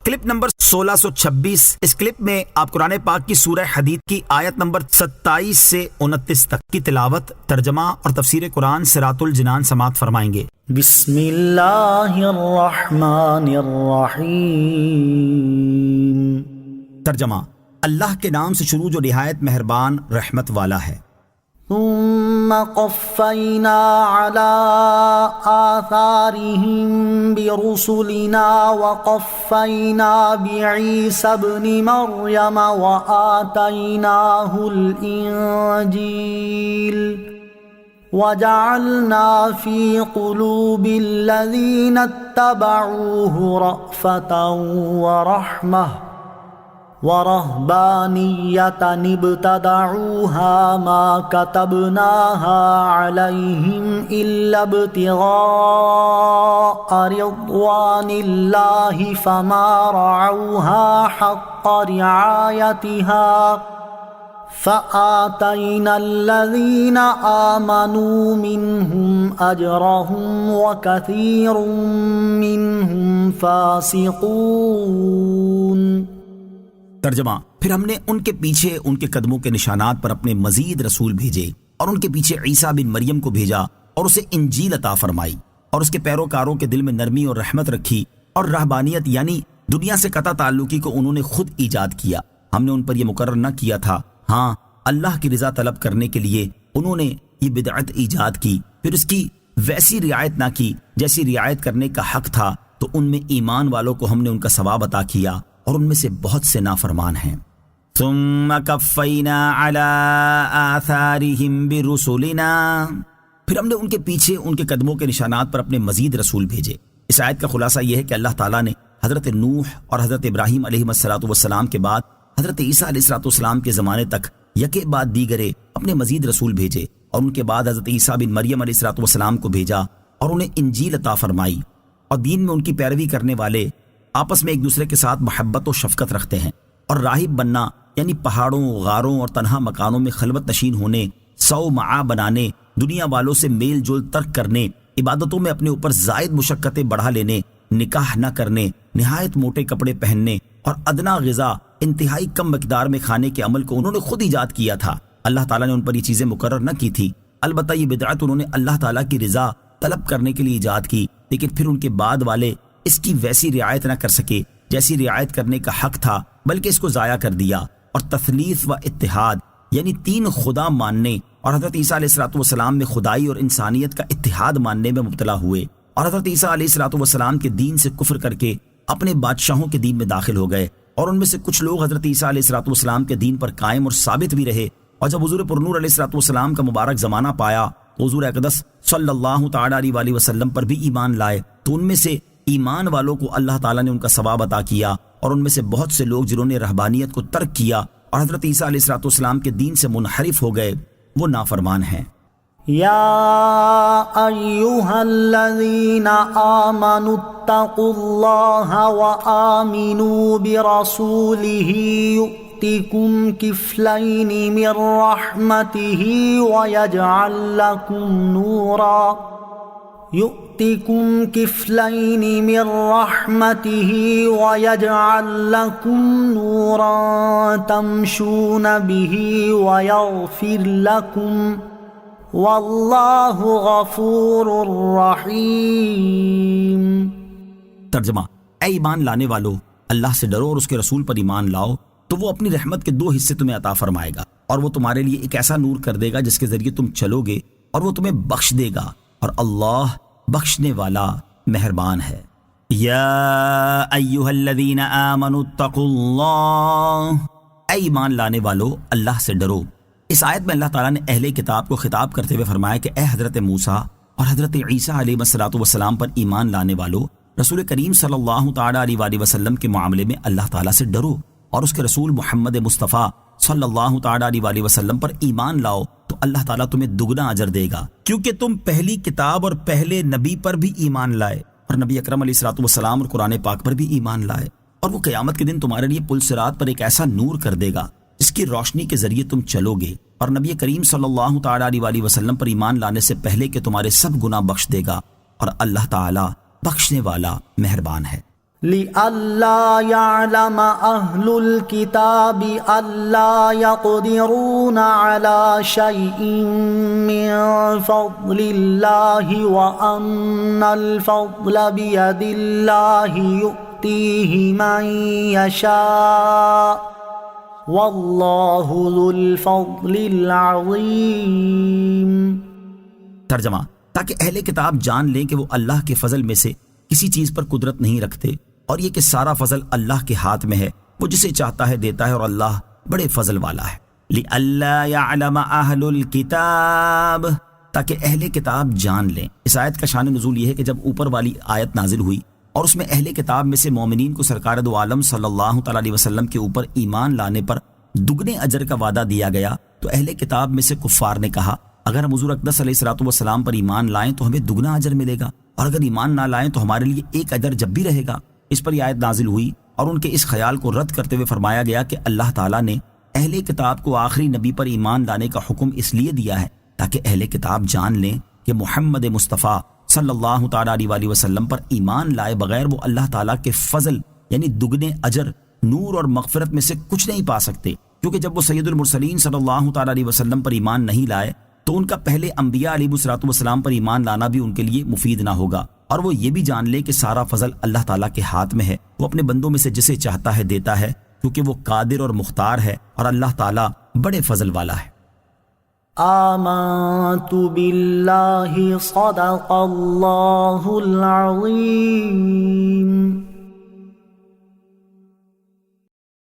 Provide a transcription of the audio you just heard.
Clip number 1626۔ اس clip میں آپ قرآن پاک کی سورہ حدید کی آیت نمبر 27 سے 29 تک کی تلاوت، ترجمہ اور تفسیر قرآن صراط الجنان سماعت فرمائیں گے۔ بسم اللہ الرحمن الرحیم۔ ترجمہ: اللہ کے نام سے شروع جو نہایت مہربان رحمت والا ہے۔ ثم قفینا علی آثارهم برسلنا وقفینا بعیسی ابن مریم وآتیناہ الانجیل وجعلنا فی قلوب الذین اتبعوہ رأفة ورحمة وَرَهْبَانِيَّةً ابْتَدَعُوهَا مَا كَتَبْنَاهَا عَلَيْهِمْ إِلَّا ابْتِغَاءَ رِضْوَانِ اللَّهِ فَمَا رَعَوْهَا حَقَّ رِعَايَتِهَا فَآتَيْنَا الَّذِينَ آمَنُوا مِنْهُمْ أَجْرَهُمْ وَكَثِيرٌ مِّنْهُمْ فَاسِقُونَ۔ ترجمہ: پھر ہم نے ان کے پیچھے ان کے قدموں کے نشانات پر اپنے مزید رسول بھیجے، اور ان کے پیچھے عیسیٰ بن مریم کو بھیجا اور اسے انجیل عطا فرمائی، اور اس کے پیروکاروں کے دل میں نرمی اور رحمت رکھی، اور رہبانیت یعنی دنیا سے قطع تعلقی کو انہوں نے خود ایجاد کیا۔ ہم نے ان پر یہ مقرر نہ کیا تھا، ہاں اللہ کی رضا طلب کرنے کے لیے انہوں نے یہ بدعت ایجاد کی، پھر اس کی ویسی رعایت نہ کی جیسی رعایت کرنے کا حق تھا، تو ان میں ایمان والوں کو ہم نے ان کا ثواب عطا کیا، اور ان میں سے بہت سے نافرمان ہیں۔ ثم قفینا علی آثارہم برسلنا، پھر ہم نے ان کے پیچھے ان کے قدموں کے نشانات پر اپنے مزید رسول بھیجے۔ اس آیت کا خلاصہ یہ ہے کہ اللہ تعالیٰ نے حضرت نوح اور حضرت ابراہیم علیہ السلام کے بعد حضرت عیسیٰ علیہ السلام کے زمانے تک یکے بعد دیگرے اپنے مزید رسول بھیجے، اور ان کے بعد حضرت عیسیٰ بن مریم علیہ السلام کو بھیجا اور انہیں انجیل عطا فرمائی، اور دین میں ان کی پیروی کرنے والے آپس میں ایک دوسرے کے ساتھ محبت و شفقت رکھتے ہیں، اور راہب بننا یعنی پہاڑوں، غاروں اور تنہا مکانوں میں خلوت نشین ہونے، صومعہ بنانے، دنیا والوں سے میل جول ترک کرنے، عبادتوں میں اپنے اوپر زائد مشقتیں بڑھا لینے، نکاح نہ کرنے، نہایت موٹے کپڑے پہننے، اور ادنا غذا انتہائی کم مقدار میں کھانے کے عمل کو انہوں نے خود ایجاد کیا تھا۔ اللہ تعالیٰ نے ان پر یہ چیزیں مقرر نہ کی تھی، البتہ یہ بدعت انہوں نے اللہ تعالیٰ کی رضا طلب کرنے کے لیے ایجاد کی، لیکن پھر ان کے بعد والے اس کی ویسی رعایت نہ کر سکے جیسی رعایت کرنے کا حق تھا، بلکہ اس کو ضائع کر دیا، اور تثلیث و اتحاد یعنی تین خدا ماننے اور حضرت عیسیٰ علیہ السلام میں خدائی اور انسانیت کا اتحاد ماننے میں مبتلا ہوئے، اور حضرت عیسیٰ علیہ السلام کے دین سے کفر کر کے اپنے بادشاہوں کے دین میں داخل ہو گئے، اور ان میں سے کچھ لوگ حضرت عیسیٰ علیہ السلام کے دین پر قائم اور ثابت بھی رہے، اور جب حضور پرنور علیہ السلام کا مبارک زمانہ پایا تو حضور اقدس صلی اللہ تعالیٰ علیہ وسلم پر بھی ایمان لائے، تو ان میں سے ایمان والوں کو اللہ تعالیٰ نے ان کا ثواب عطا کیا، اور ان میں سے بہت سے لوگ جنہوں نے رہبانیت کو ترک کیا اور حضرت عیسیٰ علیہ السلام کے دین سے منحرف ہو گئے، وہ نافرمان ہیں۔ یا ایہا الذین آمنوا اتقوا اللہ وآمنوا برسولہ یؤتکم کفلین من رحمتہ ویجعل لکم نورا يؤتكم كفلين من رحمته ويجعل لكم نورا تمشون به ويغفر لكم والله غفور رحيم۔ ترجمہ: اے ایمان لانے والو، اللہ سے ڈرو اور اس کے رسول پر ایمان لاؤ، تو وہ اپنی رحمت کے 2 حصے تمہیں عطا فرمائے گا، اور وہ تمہارے لیے ایک ایسا نور کر دے گا جس کے ذریعے تم چلو گے، اور وہ تمہیں بخش دے گا، اور اللہ بخشنے والا مہربان ہے۔ یا ایہا الذین آمنوا اتقوا اللہ، اے ایمان لانے والو اللہ سے ڈرو۔ اس آیت میں اللہ تعالیٰ نے اہل کتاب کو خطاب کرتے ہوئے فرمایا کہ اے حضرت موسیٰ اور حضرت عیسیٰ علیہ السلام پر ایمان لانے والو، رسول کریم صلی اللہ تعالیٰ علیہ وسلم کے معاملے میں اللہ تعالیٰ سے ڈرو، اور اس کے رسول محمد مصطفیٰ صلی اللہ تعالیٰ علیہ وسلم پر ایمان لاؤ، تو اللہ تعالیٰ تمہیں دگنا اجر دے گا، کیونکہ تم پہلی کتاب اور پہلے نبی پر بھی ایمان لائے، اور نبی اکرم علیہ السلام اور قرآن پاک پر بھی ایمان لائے، اور وہ قیامت کے دن تمہارے لیے پل صراط پر ایک ایسا نور کر دے گا جس کی روشنی کے ذریعے تم چلو گے، اور نبی کریم صلی اللہ تعالیٰ علیہ وسلم پر ایمان لانے سے پہلے کہ تمہارے سب گناہ بخش دے گا، اور اللہ تعالیٰ بخشنے والا مہربان ہے۔ لئلا يعلم أهل الكتاب ألا يقدرون على شيء من فضل الله وأن الفضل بيد الله يؤتيه من يشاء واللہ ذو الفضل العظیم۔ ترجمہ: تاکہ اہل کتاب جان لیں کہ وہ اللہ کے فضل میں سے کسی چیز پر قدرت نہیں رکھتے، اور یہ کہ سارا فضل اللہ کے ہاتھ میں ہے، وہ جسے چاہتا ہے دیتا ہے، اور اللہ بڑے فضل والا ہے۔ لِأَلَّا يَعْلَمَ أَهْلُ الْكِتَابِ، تاکہ اہل کتاب جان لیں۔ اس آیت کا شان نزول یہ ہے کہ جب اوپر والی آیت نازل ہوئی اور اس میں اہل کتاب میں سے مومنین کو سرکار دو عالم صلی اللہ تعالی علیہ وسلم کے اوپر ایمان لانے پر دگنے اجر کا وعدہ دیا گیا، تو اہل کتاب میں سے کفار نے کہا اگر ہم حضور اقدس علیہ الصلوۃ والسلام پر ایمان لائیں تو ہمیں دگنا اجر ملے گا، اور اگر ایمان نہ لائیں تو ہمارے لیے ایک اجر جب بھی رہے گا۔ اس پر یہ آیت نازل ہوئی اور ان کے اس خیال کو رد کرتے ہوئے فرمایا گیا کہ اللہ تعالیٰ نے اہل کتاب کو آخری نبی پر ایمان لانے کا حکم اس لیے دیا ہے تاکہ اہل کتاب جان لیں کہ محمد مصطفیٰ صلی اللہ تعالیٰ علیہ وسلم پر ایمان لائے بغیر وہ اللہ تعالیٰ کے فضل یعنی دگنے اجر، نور اور مغفرت میں سے کچھ نہیں پا سکتے، کیونکہ جب وہ سید المرسلین صلی اللہ تعالیٰ علیہ وسلم پر ایمان نہیں لائے تو ان کا پہلے انبیاء علیہ الصلوۃ والسلام پر ایمان لانا بھی ان کے لیے مفید نہ ہوگا، اور وہ یہ بھی جان لے کہ سارا فضل اللہ تعالیٰ کے ہاتھ میں ہے، وہ اپنے بندوں میں سے جسے چاہتا ہے دیتا ہے، کیونکہ وہ قادر اور مختار ہے، اور اللہ تعالیٰ بڑے فضل والا ہے۔ آمنت باللہ صدق اللہ العظیم۔